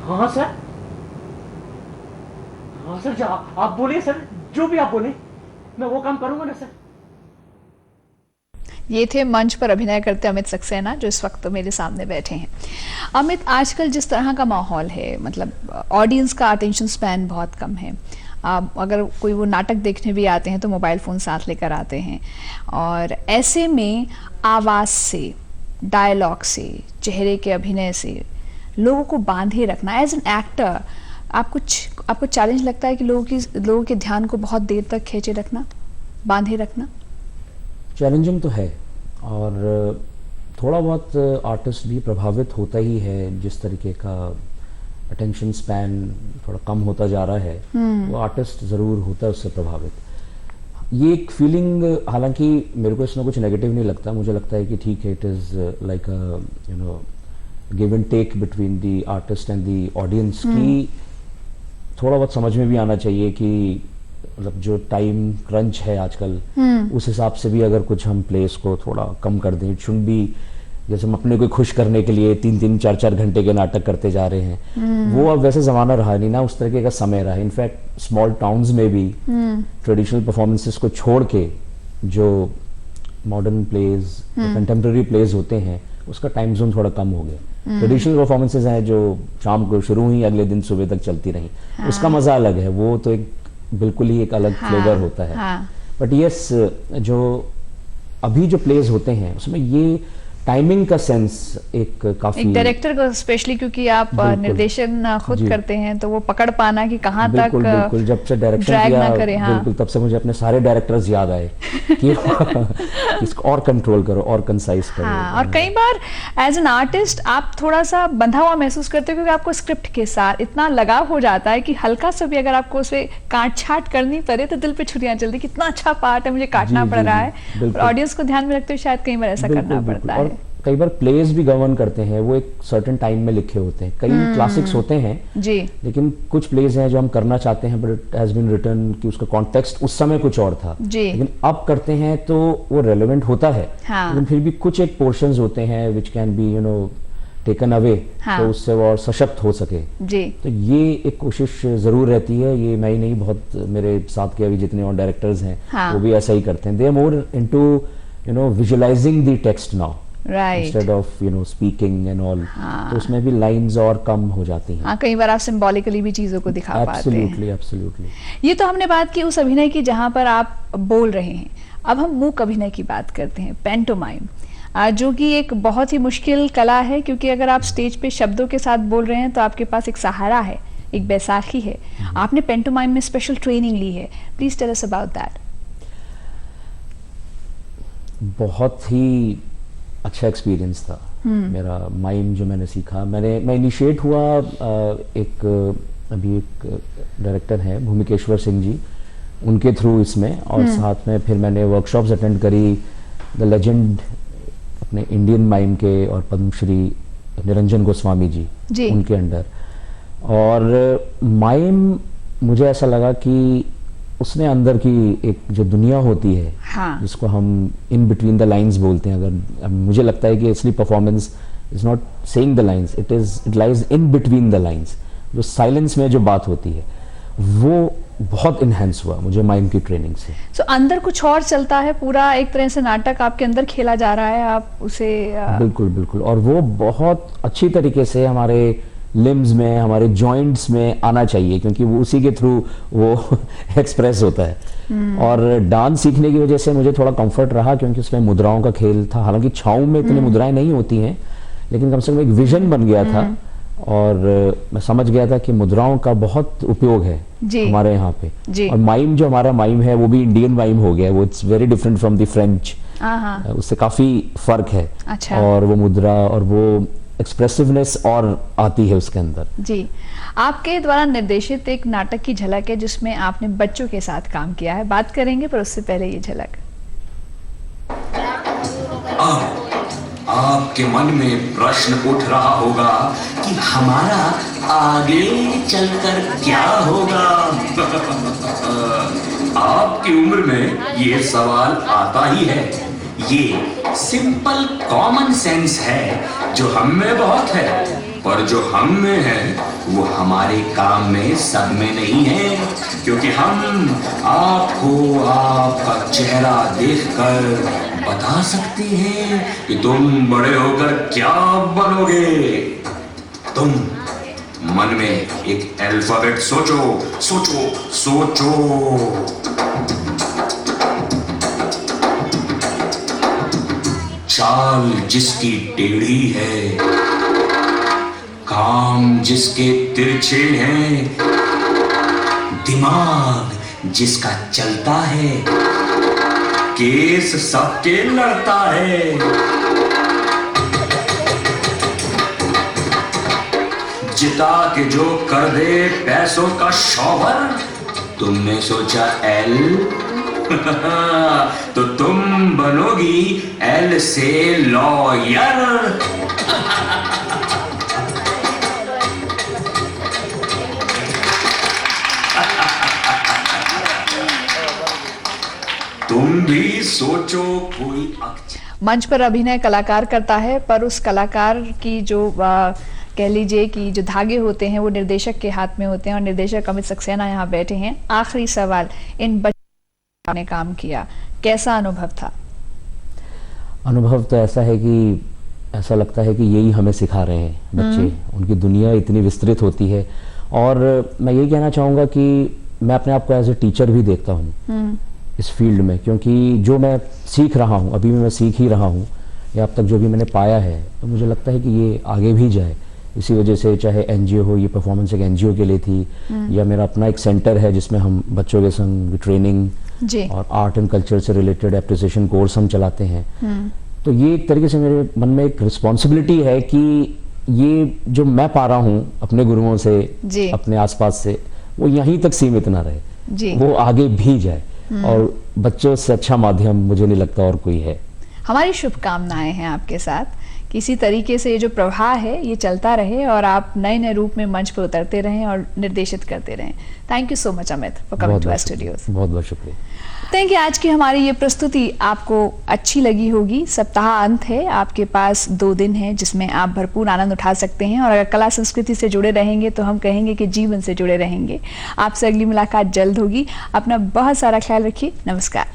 हाँ सर। हाँ सर, जो आप बोलिए सर, जो भी आप बोले मैं वो काम करूंगा ना सर। ये थे मंच पर अभिनय करते अमित सक्सेना, जो इस वक्त मेरे सामने बैठे हैं। अमित, आजकल जिस तरह का माहौल है, मतलब ऑडियंस का अटेंशन स्पैन बहुत कम है। अगर कोई वो नाटक देखने भी आते हैं तो मोबाइल फ़ोन साथ लेकर आते हैं, और ऐसे में आवाज़ से, डायलॉग से, चेहरे के अभिनय से लोगों को बांधे रखना, एज एन एक्टर आपको चैलेंज लगता है कि लोगों के ध्यान को बहुत देर तक खींचे रखना, बांधे रखना? चैलेंजिंग तो है, और थोड़ा बहुत आर्टिस्ट भी प्रभावित होता ही है। जिस तरीके का अटेंशन स्पैन थोड़ा कम होता जा रहा है, वो आर्टिस्ट ज़रूर होता है उससे प्रभावित। ये एक फीलिंग, हालांकि मेरे को इसमें कुछ नेगेटिव नहीं लगता। मुझे लगता है कि ठीक है, it is like give and take between the artist and the audience की थोड़ा बहुत समझ में भी आना चाहिए कि मतलब जो टाइम क्रंच है आजकल, उस हिसाब से भी अगर कुछ हम प्लेस को थोड़ा कम कर दें। शुड भी, जैसे हम अपने को खुश करने के लिए 3-3, 4-4 घंटे के नाटक करते जा रहे हैं, वो अब वैसे ज़माना रहा नहीं ना, उस तरीके का समय रहा। इनफैक्ट स्मॉल टाउन्स में भी ट्रेडिशनल परफॉर्मेंसेस को छोड़ के जो मॉडर्न प्लेज, कंटेम्प्रेरी प्लेज होते हैं, उसका टाइम जोन थोड़ा कम हो गया। ट्रेडिशनल परफॉर्मेंसेज हैं जो शाम को शुरू हुई, अगले दिन सुबह तक चलती रही, उसका मजा अलग है। वो तो एक बिल्कुल ही एक अलग फ्लेवर होता है। बट यस, जो अभी जो प्लेज होते हैं उसमें ये टाइमिंग का सेंस एक काफी, एक डायरेक्टर को स्पेशली, क्योंकि आप निर्देशन खुद करते हैं, तो वो पकड़ पाना कि कहाँ तक बिल्कुल जब से डायरेक्शन किया, बिल्कुल तब से मुझे अपने सारे डायरेक्टर्स याद आए कि इसको और कंट्रोल करो और कंसाइज करो। और कई बार एज एन आर्टिस्ट आप थोड़ा सा बंधा हुआ महसूस करते हो, क्योंकि आपको स्क्रिप्ट के साथ इतना लगाव हो जाता है कि हल्का सा भी अगर आपको उसे काट छाट करनी पड़े तो दिल पे छुरियां चलती, कितना अच्छा पार्ट है, मुझे काटना पड़ रहा है। ऑडियंस को ध्यान में रखते हुए शायद कई बार ऐसा करना पड़ता है। कई बार प्लेज भी गवर्न करते हैं, वो एक सर्टेन टाइम में लिखे होते हैं। कई क्लासिक्स होते हैं जी, लेकिन कुछ प्लेज हैं जो हम करना चाहते हैं, but it has been written कि उसका कॉन्टेक्स्ट उस समय कुछ और था जी, लेकिन अब करते हैं तो वो रेलेवेंट होता है। लेकिन फिर भी कुछ एक पोर्शंस होते हैं which can be taken away, तो उससे वो और सशक्त हो सके जी। तो ये एक कोशिश जरूर रहती है। ये मैं ही नहीं, बहुत मेरे साथ के अभी जितने और डायरेक्टर्स हैं वो भी ऐसा ही करते हैं। They are more into visualizing the text now, instead of speaking and all। तो उसमें भी लाइंस और कम हो जाती हैं। कई बार आप सिंबॉलिकली भी चीजों को दिखा पाते हैं। एब्सोल्युटली। ये तो हमने बात की उस अभिनय की जहां पर आप बोल रहे हैं। अब हम मूक अभिनय की बात करते हैं, पैंटोमाइम, जो कि एक बहुत ही मुश्किल कला है, क्योंकि अगर आप स्टेज पे शब्दों के साथ बोल रहे हैं तो आपके पास एक सहारा है, एक बैसाखी है। आपने पैंटोमाइम में स्पेशल ट्रेनिंग ली है, please tell us about that. बहुत ही अच्छा एक्सपीरियंस था मेरा। माइम जो मैंने सीखा, मैं इनिशिएट हुआ अभी एक डायरेक्टर हैं भूमिकेश्वर सिंह जी, उनके थ्रू इसमें, और साथ में फिर मैंने वर्कशॉप्स अटेंड करी द लेजेंड अपने इंडियन माइम के और पद्मश्री निरंजन गोस्वामी जी उनके अंडर। और माइम मुझे ऐसा लगा कि उसने अंदर की एक जो दुनिया होती है, जिसको हम इन बिटवीन द लाइंस बोलते हैं। अगर मुझे लगता है कि असली performance is not saying the lines, it lies in between the lines. जो साइलेंस में जो बात होती है वो बहुत इनहेंस हुआ मुझे माइम की ट्रेनिंग से। So, अंदर कुछ और चलता है, पूरा एक तरह से नाटक आपके अंदर खेला जा रहा है, आप उसे बिल्कुल। और वो बहुत अच्छी तरीके से हमारे लिम्स में, हमारे जॉइंट्स में आना चाहिए, क्योंकि वो उसी के थ्रू वो एक्सप्रेस होता है। और डांस सीखने की वजह से मुझे थोड़ा कंफर्ट रहा, क्योंकि उसमें मुद्राओं का खेल था। हालांकि छाऊ में इतनी मुद्राएं नहीं होती हैं, लेकिन कम से कम एक विजन बन गया था, और मैं समझ गया था कि मुद्राओं का बहुत उपयोग है हमारे यहाँ पे। और माइम, जो हमारा माइम है वो भी इंडियन माइम हो गया, वो it's very different from the French, उससे काफी फर्क है। अच्छा। और वो मुद्रा और वो एक्सप्रेसिवनेस और आती है उसके अंदर। जी, आपके द्वारा निर्देशित एक नाटक की झलक है जिसमें आपने बच्चों के साथ काम किया है, बात करेंगे, पर उससे पहले ये झलक। आपके मन में प्रश्न उठ रहा होगा कि हमारा आगे चलकर क्या होगा। आपकी उम्र में ये सवाल आता ही है। ये सिंपल कॉमन सेंस है जो हम में बहुत है। पर जो हम में है वो हमारे काम में सब में नहीं है, क्योंकि हम आपको आपका चेहरा देखकर बता सकते हैं कि तुम बड़े होकर क्या बनोगे। तुम मन में एक अल्फाबेट सोचो, सोचो, सोचो। चाल जिसकी टेढ़ी है, काम जिसके तिरछे हैं, दिमाग जिसका चलता है, केस सबके लड़ता है। जिता के जो कर दे पैसों का शौहर, तुमने सोचा एल तो तुम बनोगी एल से लॉयर। तुम भी सोचो कोई मंच पर अभिनय कलाकार करता है, पर उस कलाकार की जो कह लीजिए कि जो धागे होते हैं वो निर्देशक के हाथ में होते हैं, और निर्देशक अमित सक्सेना यहाँ बैठे हैं। आखिरी सवाल, इन बच्चों ने काम किया, कैसा अनुभव था? अनुभव तो ऐसा है कि ऐसा लगता है कि यही हमें सिखा रहे हैं बच्चे। उनकी दुनिया इतनी विस्तृत होती है, और मैं यही कहना चाहूँगा कि मैं अपने आप को एज ए टीचर भी देखता हूँ इस फील्ड में, क्योंकि जो मैं सीख रहा हूँ, अभी भी मैं सीख ही रहा हूँ, या अब तक जो भी मैंने पाया है, तो मुझे लगता है कि ये आगे भी जाए। इसी वजह से चाहे एनजीओ हो, ये परफॉर्मेंस एक एनजीओ के लिए थी, या मेरा अपना एक सेंटर है जिसमें हम बच्चों के संग ट्रेनिंग और आर्ट एंड कल्चर से रिलेटेड एप्रिसिएशन कोर्स हम चलाते हैं। तो ये एक तरीके से मेरे मन में एक रिस्पॉन्सिबिलिटी है कि ये जो मैं पा रहा हूँ अपने गुरुओं से, अपने आसपास से, वो यहीं तक सीमित ना रहे, वो आगे भी जाए, और बच्चों से अच्छा माध्यम मुझे नहीं लगता और कोई है। हमारी शुभकामनाएं हैं आपके साथ, किसी तरीके से ये जो प्रवाह है ये चलता रहे, और आप नए नए रूप में मंच पर उतरते रहें और निर्देशित करते रहें। Thank you so much Amit for coming to our studios. बहुत बहुत शुक्रिया। Thank you. आज की हमारी ये प्रस्तुति आपको अच्छी लगी होगी। सप्ताह अंत है, आपके पास 2 दिन है जिसमें आप भरपूर आनंद उठा सकते हैं, और अगर कला संस्कृति से जुड़े रहेंगे तो हम कहेंगे कि जीवन से जुड़े रहेंगे। आपसे अगली मुलाकात जल्द होगी। अपना बहुत सारा ख्याल रखिए। नमस्कार।